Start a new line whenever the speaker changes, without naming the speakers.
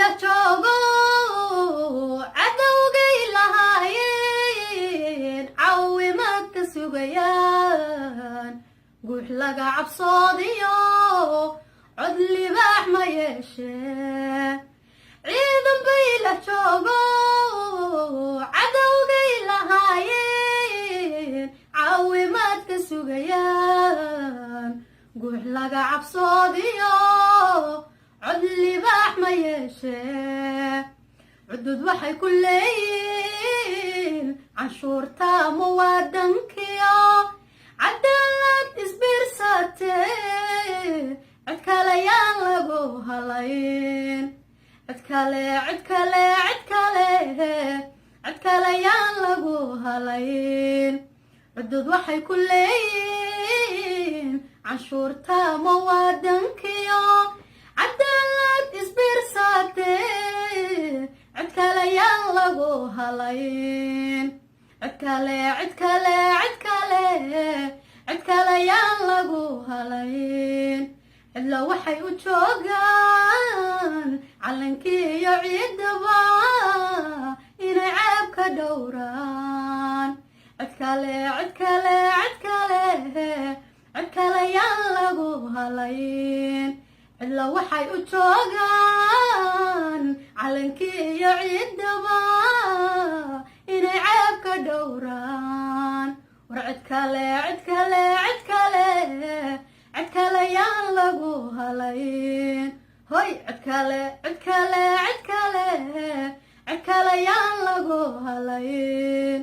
la joogo cadowgay lahaayeen caawimaad ka sugayaan guux laga cabsoodiyo cod libaax ma yeeshee ciidan bay la joogo cadowgay lahaayeen caawimaad ka sugayaan guux laga cabsoodiyo cod libaax ma yeeshee cudud waxay ku leeyiin canshuurta muwaadinkiyo cadaalad isbiirsatee cid kale yaan lagu halayn cid kale yaan lagu halayn cudud waxay ku leeyiin canshuurta muwaadinkiyo cadaalad isbiirsatee cid kale yaan lagu halayn cid kale yaan lagu halayn cidla waxay u joogaan calankii iyo ciidaba inay ceeb ka dhowraan cid kale yaan lagu halayn cidla waxay u joogaan calankii iyo ciidaba inay ceeb ka dhowraan war cid kale yaan lagu halayn hoy cid kale yaan lagu halayn